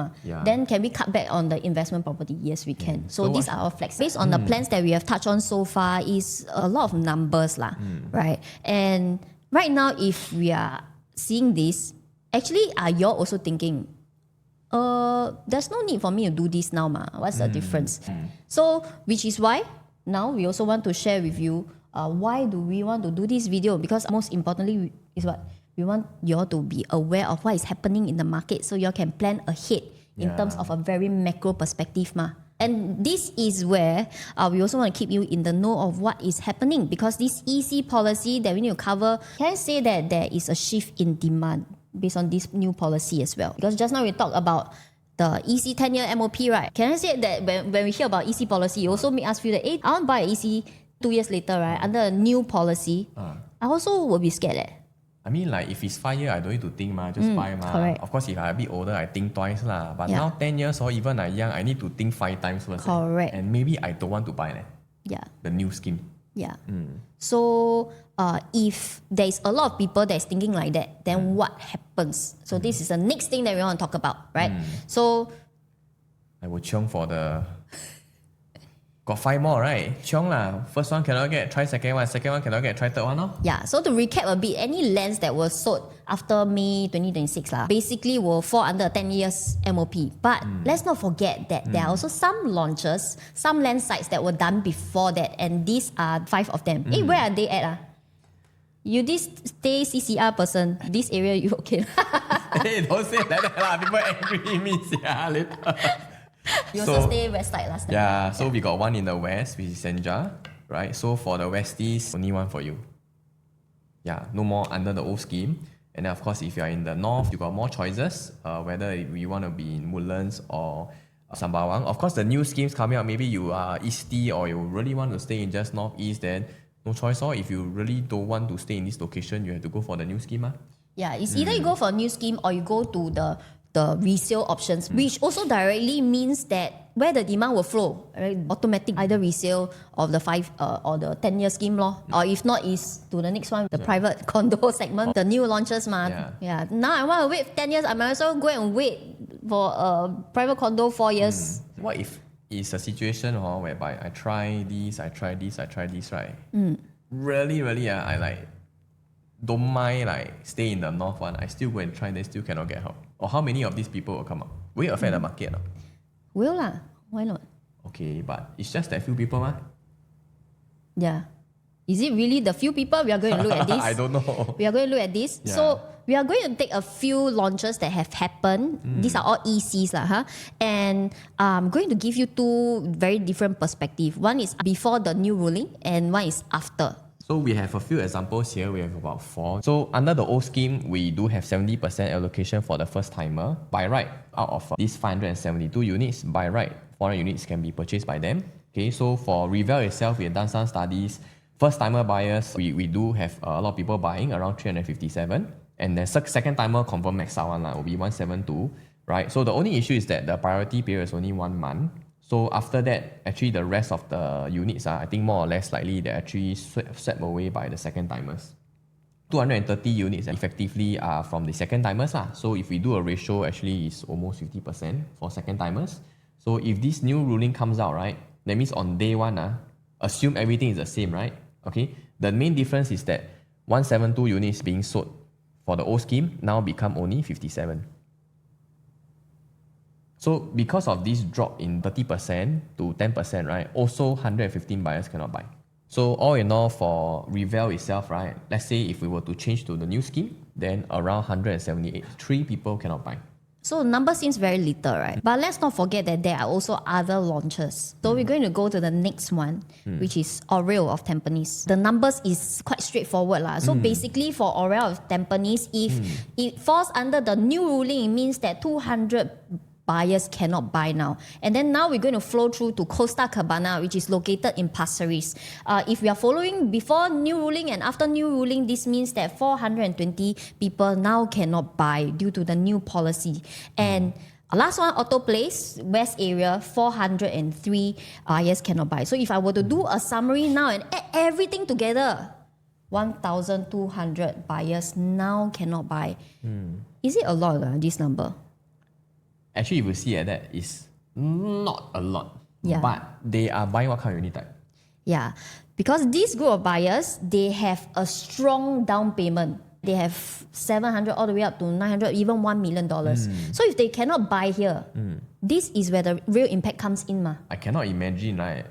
Then can we cut back on the investment property? Yes, we can. So these are our flex. Based on the plans that we have touched on so far, is a lot of numbers, right? And right now, if we are seeing this, actually, are you also thinking, there's no need for me to do this now, what's the difference? So, which is why now we also want to share with you why do we want to do this video? Because most importantly is what? We want you all to be aware of what is happening in the market so you all can plan ahead in terms of a very macro perspective. And this is where we also want to keep you in the know of what is happening, because this EC policy that we need to cover, can I say that there is a shift in demand based on this new policy as well? Because just now we talked about the EC 10-year MOP, right? Can I say that when we hear about EC policy, it also make us feel that, hey, I want to buy an EC 2 years later, right? Under a new policy, I also will be scared. I mean, like, if it's 5 years, I don't need to think, just buy. Correct. Of course, if I'm a bit older, I think twice. But now 10 years or even I'm young, I need to think 5 times first. Correct. And maybe I don't want to buy the new scheme. Yeah. So if there's a lot of people that's thinking like that, then what happens? So this is the next thing that we want to talk about, right? So I will chung for the... Got 5 more, right? Chung lah. First one cannot get, try second one. Second one cannot get, try third one. Yeah, so to recap a bit, any lands that were sold after May 2026 basically will fall under 10 years MOP. But let's not forget that there are also some launches, some land sites that were done before that, and these are 5 of them. Hey, where are they at? You this stay CCR person, this area you okay? Hey, don't say like that. People angry with me later. You also stay west side last time. Yeah, so we got one in the west, which is Senja, right? So for the westies, only one for you. Yeah, no more under the old scheme. And then of course, if you're in the north, you got more choices, whether you want to be in Woodlands or Sembawang. Of course, the new schemes coming out, maybe you are easty or you really want to stay in just northeast, then no choice. Or if you really don't want to stay in this location, you have to go for the new scheme. Yeah, it's either you go for a new scheme or you go to the resale options, which also directly means that where the demand will flow, right? Automatic either resale of the 5 or the 10-year scheme or if not is to the next one, the private condo segment, the new launches. Yeah. Now I want to wait 10 years, I might as well go and wait for a private condo 4 years. What if it's a situation whereby I try this, right? Really, I like don't mind like stay in the north one. I still go and try, they still cannot get help. Or how many of these people will come up? Will it affect the market? Will lah. Why not? Okay, but it's just that few people. Yeah. Is it really the few people? We are going to look at this. I don't know. We are going to look at this. Yeah. So we are going to take a few launches that have happened. These are all ECs and I'm going to give you 2 very different perspectives. One is before the new ruling and one is after. So we have a few examples here. We have about 4. So under the old scheme, we do have 70% allocation for the first timer. By right, out of these 572 units, by right, 400 units can be purchased by them. Okay, so for Revell itself, we have done some studies. First timer buyers, we do have a lot of people buying, around 357. And the second timer confirm max out one will be 172, right? So the only issue is that the priority period is only 1 month. So after that, actually the rest of the units are, I think more or less likely they're actually swept away by the second timers. 230 units effectively are from the second timers. So if we do a ratio, actually it's almost 50% for second timers. So if this new ruling comes out, right, that means on day 1, assume everything is the same, right? Okay. The main difference is that 172 units being sold for the old scheme now become only 57. So because of this drop in 30% to 10%, right, also 115 buyers cannot buy. So all in all, for Revell itself, right, let's say if we were to change to the new scheme, then around 178, 3 people cannot buy. So number seems very little, right? But let's not forget that there are also other launches. So we're going to go to the next one, which is Oreo of Tampines. The numbers is quite straightforward. So basically for Oreo of Tampines, if it falls under the new ruling, it means that 200 buyers cannot buy now. And then now we're going to flow through to Costa Cabana, which is located in Pasir Ris. If we are following before new ruling and after new ruling, this means that 420 people now cannot buy due to the new policy. And last one, Auto Place, West area, 403 buyers cannot buy. So if I were to do a summary now and add everything together, 1,200 buyers now cannot buy. Is it a lot, this number? Actually, if you see at that, it's not a lot. Yeah. But they are buying what kind of unit type? Yeah, because this group of buyers, they have a strong down payment. They have 700 all the way up to 900, even $1 million. So if they cannot buy here, this is where the real impact comes in. I cannot imagine, right?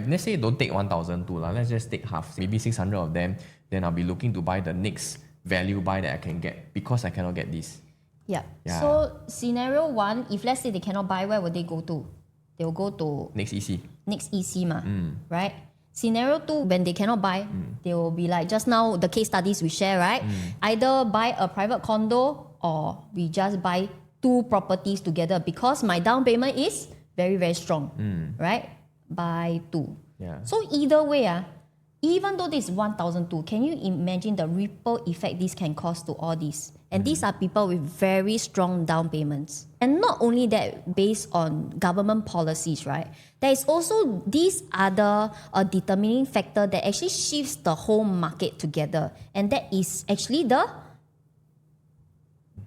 Let's say don't take 1,002, let's just take half, maybe 600 of them. Then I'll be looking to buy the next value buy that I can get because I cannot get this. Yeah. Yeah. So scenario 1, if let's say they cannot buy, where would they go to? They will go to Next EC. next EC, right? Scenario 2, when they cannot buy, they will be like just now the case studies we share, right? Either buy a private condo or we just buy 2 properties together because my down payment is very, very strong, right? Buy 2. Yeah. So either way, even though this is 1,002, can you imagine the ripple effect this can cause to all these? And these are people with very strong down payments. And not only that, based on government policies, right? There is also this other determining factor that actually shifts the whole market together. And that is actually the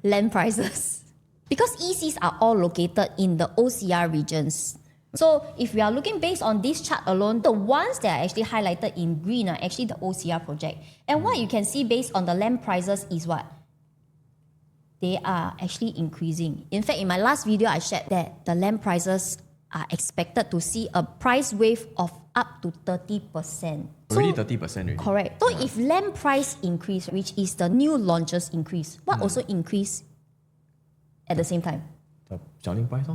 land prices. Because ECs are all located in the OCR regions. So if we are looking based on this chart alone, the ones that are actually highlighted in green are actually the OCR project. And what you can see based on the land prices is what? They are actually increasing. In fact, in my last video, I shared that the land prices are expected to see a price wave of up to 30%. Already 30% already. Correct. So if land price increase, which is the new launches increase, what also increase at the same time? The selling price,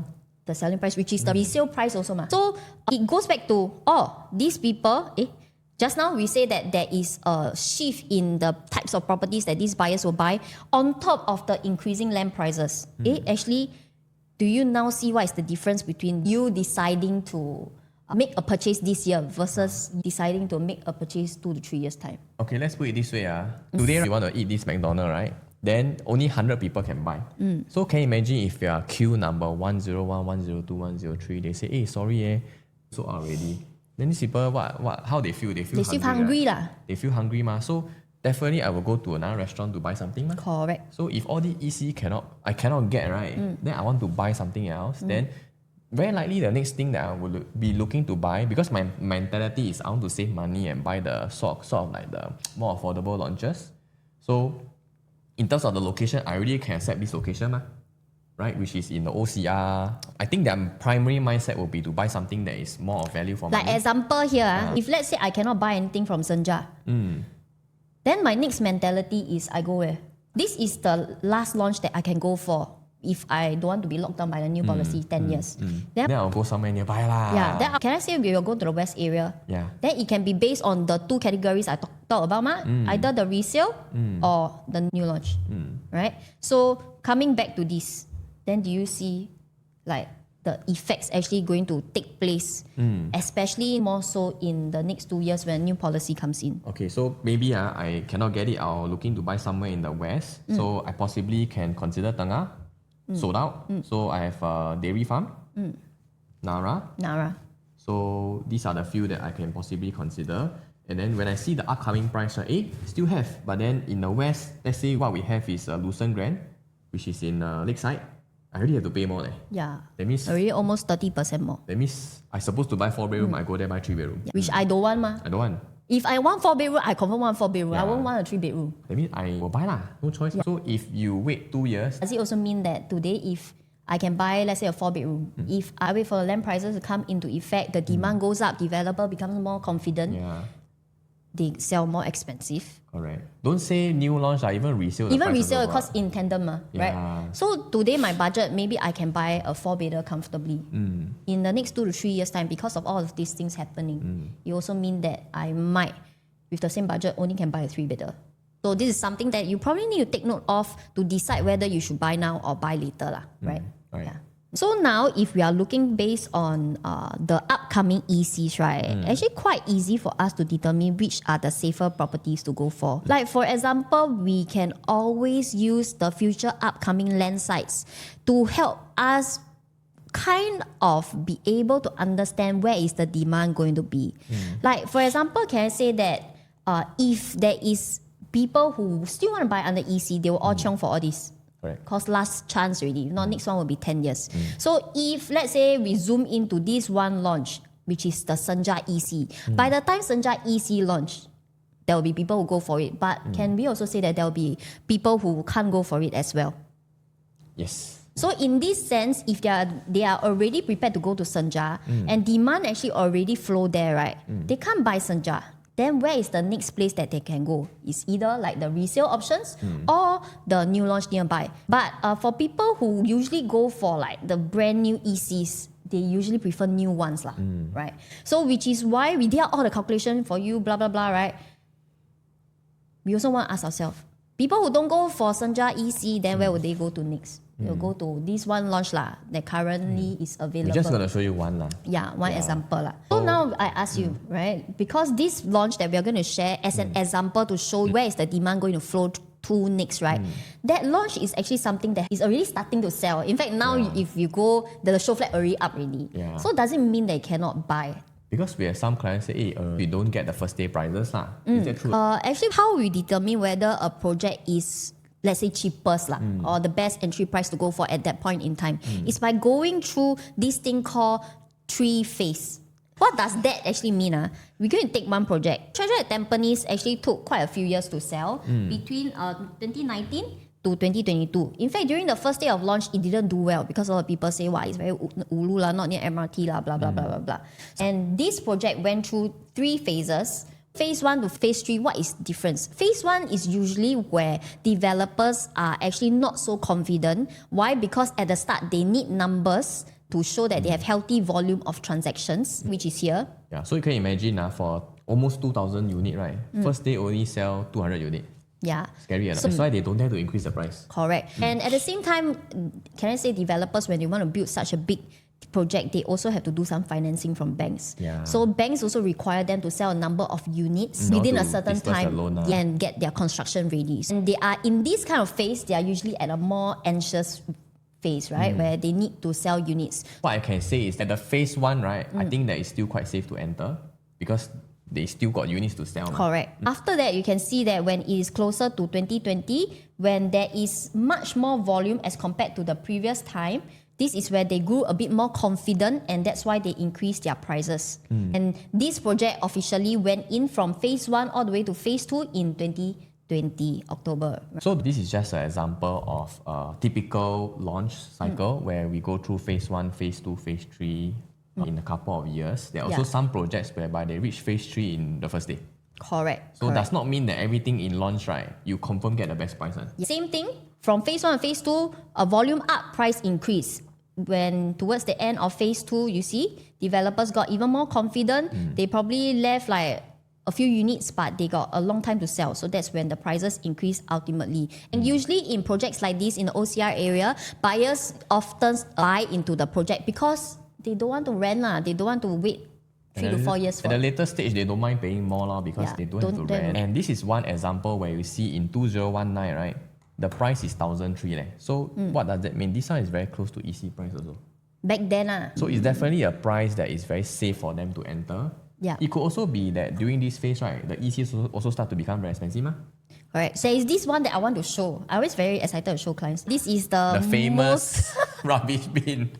The selling price, which is the resale price also. So it goes back to, these people, just now we say that there is a shift in the types of properties that these buyers will buy on top of the increasing land prices. Actually, do you now see what is the difference between you deciding to make a purchase this year versus deciding to make a purchase 2 to 3 years' time? Okay, let's put it this way. Today, you want to eat this McDonald's, right? Then only 100 people can buy. So can you imagine if you are queue number 101, 102, 103, they say, hey, sorry, so already. Then these people, how they feel? They feel hungry. Right? They feel hungry. So definitely I will go to another restaurant to buy something. Correct. So if all the EC I cannot get, right? Then I want to buy something else. Then very likely the next thing that I will be looking to buy, because my mentality is I want to save money and buy the sort of like the more affordable launches. So in terms of the location, I already can accept this location, right? Which is in the OCR. I think their primary mindset will be to buy something that is more of value for money. Like example here, if let's say I cannot buy anything from Senja, then my next mentality is I go where? This is the last launch that I can go for if I don't want to be locked down by the new policy 10 years. Then I'll go somewhere nearby lah. Yeah, then can I say we will go to the west area? Yeah. Then it can be based on the 2 categories I talk about, either the resale or the new launch, right? So coming back to this, then do you see like the effects actually going to take place, especially more so in the next 2 years when new policy comes in? Okay, so maybe I cannot get it. I'm looking to buy somewhere in the west. So I possibly can consider Tengah, sold out. So I have a dairy farm, Nara. So these are the few that I can possibly consider. And then when I see the upcoming price, still have. But then in the west, let's say what we have is Lucerne Grand, which is in Lakeside. I already have to pay more. Yeah. That means already almost 30% more. That means I supposed to buy 4-bedroom, I go there buy 3-bedroom. Yeah. Which I don't want, I don't want. If I want 4-bedroom, I confirm want 4-bedroom. Yeah. I won't want a 3-bedroom. That means I will buy lah. No choice. Yeah. So if you wait 2 years, does it also mean that today if I can buy, let's say, a 4-bedroom, if I wait for the land prices to come into effect, the demand goes up, developer becomes more confident, they sell more expensive. Correct. Don't say new launch, even resale. Even resale, because in tandem, right? So today my budget, maybe I can buy a 4-bedder comfortably. In the next 2 to 3 years' time, because of all of these things happening, it also means that I might, with the same budget, only can buy a 3-bedder. So this is something that you probably need to take note of to decide whether you should buy now or buy later, right? Right. Yeah. So now, if we are looking based on the upcoming ECs, right, actually quite easy for us to determine which are the safer properties to go for. Like for example, we can always use the future upcoming land sites to help us kind of be able to understand where is the demand going to be. Like for example, can I say that if there is people who still want to buy under EC, they will all chiong for all this. Correct. Cause last chance already. Next one will be 10 years. So if let's say we zoom into this one launch, which is the Senja EC, by the time Senja EC launch, there will be people who go for it. But can we also say that there will be people who can't go for it as well? Yes. So in this sense, if they are already prepared to go to Senja and demand actually already flow there, right? They can't buy Senja. Then where is the next place that they can go? It's either like the resale options or the new launch nearby. But for people who usually go for like the brand new ECs, they usually prefer new ones, right? So which is why we did all the calculation for you, blah, blah, blah, right? We also want to ask ourselves, people who don't go for Senja EC, then where would they go to next? They'll go to this one launch that currently is available. We're just going to show you one. Yeah, one example. So now I ask you, right? Because this launch that we are going to share as an example to show where is the demand going to flow to next, right? That launch is actually something that is already starting to sell. In fact, now if you go, the show flag already up already. Yeah. So does it mean that you cannot buy? Because we have some clients say, hey, we don't get the first day prices. Is that true? Actually, how we determine whether a project is, let's say, cheapest or the best entry price to go for at that point in time is by going through this thing called 3-phase. What does that actually mean? We're going to take one project. Treasure at Tampines actually took quite a few years to sell between 2019 to 2022. In fact, during the first day of launch, it didn't do well because a lot of people say, wow, it's very ulu, not near MRT, blah, blah, blah, blah, blah. And this project went through 3 phases. Phase 1 to phase 3, what is difference? Phase 1 is usually where developers are actually not so confident. Why? Because at the start, they need numbers to show that they have healthy volume of transactions, which is here. Yeah, so you can imagine for almost 2,000 unit, right? First day only sell 200 unit. Yeah. Scary. That's why they don't dare to increase the price. Correct. And at the same time, can I say developers, when they want to build such a big project, they also have to do some financing from banks. Yeah. So banks also require them to sell a number of units within a certain time and get their construction ready. And they are in this kind of phase, they are usually at a more anxious phase, right? Where they need to sell units. What I can say is that the phase 1, right, I think that is still quite safe to enter because they still got units to sell. Correct. After that, you can see that when it is closer to 2020, when there is much more volume as compared to the previous time, this is where they grew a bit more confident and that's why they increased their prices. And this project officially went in from phase 1 all the way to phase 2 in 2020, October. So this is just an example of a typical launch cycle where we go through phase 1, phase 2, phase 3 in a couple of years. There are also some projects whereby they reach phase 3 in the first day. Correct. So does not mean that everything in launch, right, you confirm get the best price. Same thing, from phase 1 and phase 2, a volume up, price increase. When towards the end of phase 2, you see, developers got even more confident. They probably left like a few units, but they got a long time to sell. So that's when the prices increase ultimately. And usually in projects like this in the OCR area, buyers often buy into the project because they don't want to rent. They don't want to wait 3 to 4 years for At the later stage, they don't mind paying more because they don't have to rent. And this is one example where you see in 2019, right? The price is 1,003. So what does that mean? This one is very close to EC price also. back then. So it's definitely a price that is very safe for them to enter. Yeah. It could also be that during this phase, right, the ECs also start to become very expensive. Correct. So is this one that I want to show. I always very excited to show clients. This is the famous rubbish bin.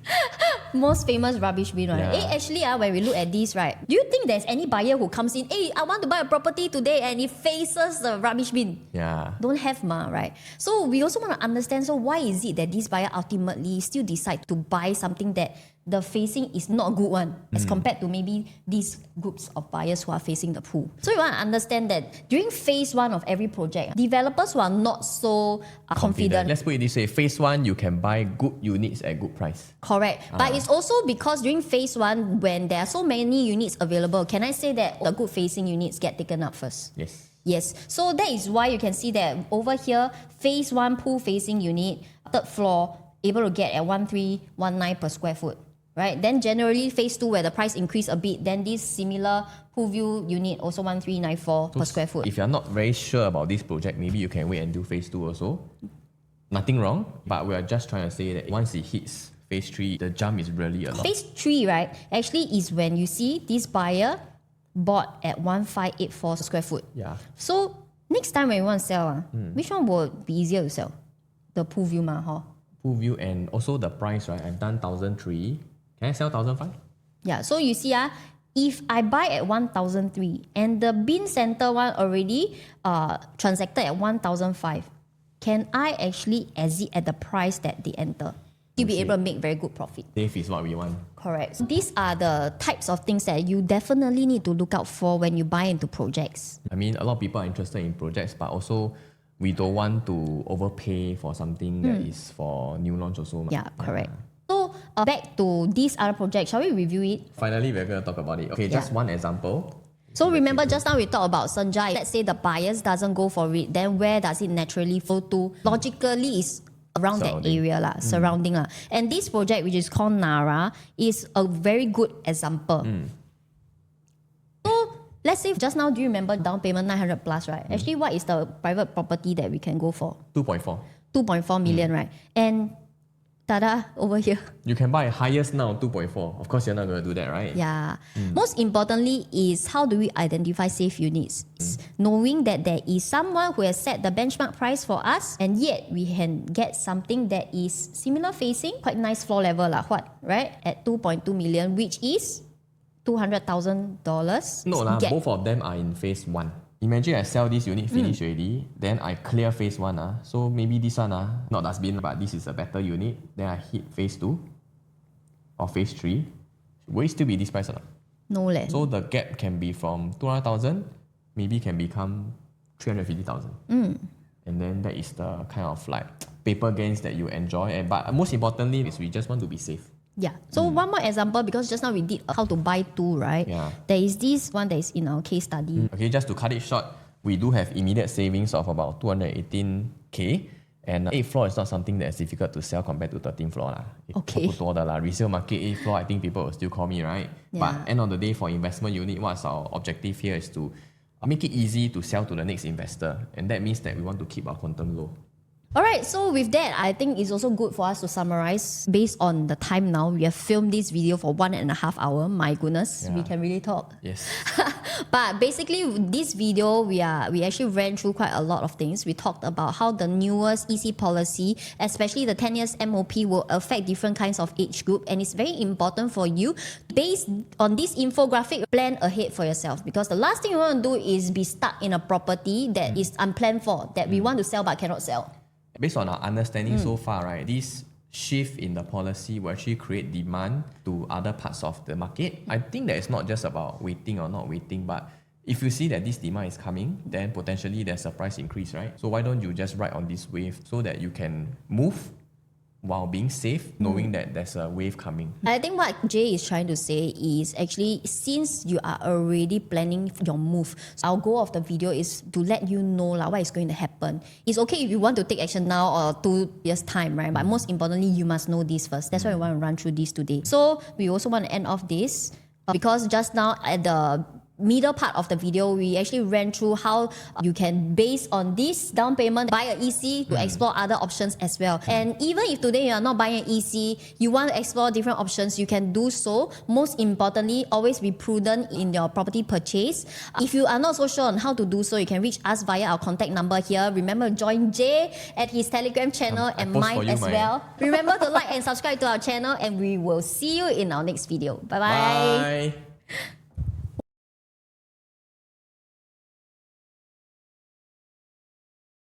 Most famous rubbish bin, right? Yeah. Actually, when we look at this, right, do you think there's any buyer who comes in, I want to buy a property today and it faces the rubbish bin? Yeah. Don't have right? So we also want to understand, so why is it that this buyer ultimately still decide to buy something that the facing is not a good one as compared to maybe these groups of buyers who are facing the pool. So you want to understand that during phase one of every project, developers who are not so confident. Let's put it this way, phase one, you can buy good units at good price. Correct. But it's also because during phase one, when there are so many units available, can I say that the good facing units get taken up first? Yes. Yes. So that is why you can see that over here, phase one pool facing unit, third floor, able to get at 1319 per square foot, right? Then generally phase 2 where the price increased a bit, then this similar pool view unit also 1394 per square foot. If you're not very sure about this project, maybe you can wait and do phase 2 also. Nothing wrong, but we are just trying to say that once it hits phase 3, the jump is really a lot. Phase 3, right, actually is when you see this buyer bought at 1584 square foot. Yeah. So next time when you want to sell, which one would be easier to sell? The pool view huh? Pool view and also the price, right? I've done 1,003. Can I sell 1,005? Yeah, so you see, if I buy at 1,003 and the bin center one already transacted at 1,005, can I actually exit at the price that they enter? You'll be able to make very good profit. Safe is what we want. Correct. So these are the types of things that you definitely need to look out for when you buy into projects. I mean, a lot of people are interested in projects, but also we don't want to overpay for something that is for new launch also. Yeah, correct. So back to this other project, shall we review it? Finally, we're going to talk about it. Okay, just one example. So remember just now we talked about Senja. Let's say the buyers doesn't go for it, then where does it naturally flow to? Logically is around that area surrounding. And this project, which is called Nara, is a very good example. So let's say just now, do you remember down payment 900 plus, right? Actually, what is the private property that we can go for? 2.4. 2.4 million, right? And tada, over here. You can buy highest now, 2.4. Of course, you're not going to do that, right? Yeah. Most importantly is how do we identify safe units? Knowing that there is someone who has set the benchmark price for us, and yet we can get something that is similar facing, quite nice floor level right? At 2.2 million, which is $200,000. No, both of them are in phase 1. Imagine I sell this unit finish already, then I clear phase 1. So maybe this one, not dustbin, but this is a better unit. Then I hit phase 2 or phase 3. Will it still be this price or not? No leh. So the gap can be from 200,000, maybe can become 350,000. And then that is the kind of like paper gains that you enjoy. But most importantly is we just want to be safe. Yeah. So one more example, because just now we did how to buy two, right? Yeah. There is this one that is in our case study. Okay, just to cut it short, we do have immediate savings of about 218K. And 8th floor is not something that's difficult to sell compared to 13th floor. Okay. Resale market 8th floor, I think people will still call me, right? Yeah. But end of the day, for investment unit, what's our objective here is to make it easy to sell to the next investor. And that means that we want to keep our quantum low. Alright, so with that, I think it's also good for us to summarize based on the time now. We have filmed this video for 1.5 hours. My goodness, we can really talk. Yes. But basically, this video, we actually ran through quite a lot of things. We talked about how the newest EC policy, especially the 10 years MOP, will affect different kinds of age group. And it's very important for you, based on this infographic, plan ahead for yourself. Because the last thing you want to do is be stuck in a property that is unplanned for, that we want to sell but cannot sell. Based on our understanding so far, right, this shift in the policy will actually create demand to other parts of the market. I think that it's not just about waiting or not waiting, but if you see that this demand is coming, then potentially there's a price increase, right? So why don't you just ride on this wave so that you can move while being safe, knowing that there's a wave coming. I think what Jay is trying to say is actually, since you are already planning your move, so our goal of the video is to let you know what is going to happen. It's okay if you want to take action now or 2 years time, right? But most importantly, you must know this first. That's why we want to run through this today. So we also want to end off this because just now at the middle part of the video, we actually ran through how you can, based on this down payment, buy an EC to explore other options as well. And even if today you are not buying an EC, you want to explore different options, you can do so. Most importantly, always be prudent in your property purchase. If you are not so sure on how to do so, you can reach us via our contact number here. Remember, join Jay at his Telegram channel and mine as well. Remember to like and subscribe to our channel, and we will see you in our next video. Bye-bye. Bye.